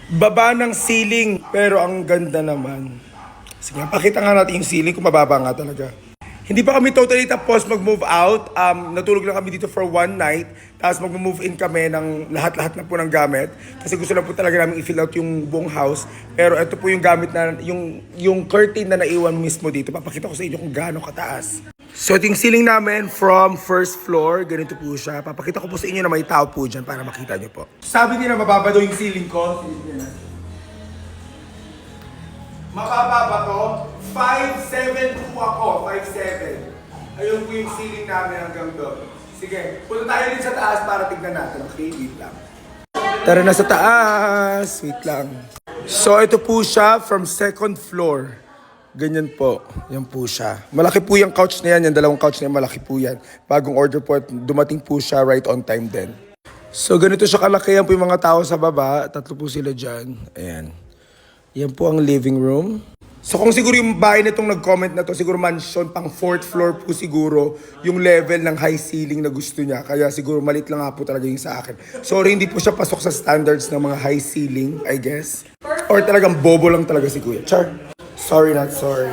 Baba ng ceiling, pero ang ganda naman. Sige, pakita nga natin yung ceiling kung mababa nga talaga. Hindi pa kami totally tapos mag-move out. Natulog lang kami dito for one night. Tapos mag-move in kami ng lahat-lahat na po ng gamit. Kasi gusto lang po talaga namin i-fill out yung buong house. Pero ito po yung gamit na, yung curtain na naiwan mismo dito. Papakita ko sa inyo kung gaano kataas. So ito yung ceiling namin from first floor. Ganito po siya. Papakita ko po sa inyo na may tao po dyan para makita nyo po. Sabi nila mababa daw yung ceiling ko. Mababa ba to? 5'7" po ako. 5'7". Ayun po yung ceiling namin hanggang doon. Sige, punta tayo din sa taas para tignan natin. Okay, wait lang. Tara na sa taas. Wait lang. So ito po siya from second floor. Ganyan po. Yan po siya. Malaki po yung couch na yan. Yung dalawang couch na yan, malaki po yan. Bagong order po at dumating po siya right on time din. So ganito siya kalaki. Yan po yung mga tao sa baba. Tatlo po sila dyan. Ayan. Yan po ang living room. So kung siguro yung bahay na itong nag-comment na to, siguro mansion, pang 4th floor po siguro yung level ng high ceiling na gusto niya. Kaya siguro malit lang nga po talaga yung sa akin. Sorry, hindi po siya pasok sa standards ng mga high ceiling, I guess. Or talagang bobo lang talaga si Kuya. Char. Sorry, not sorry.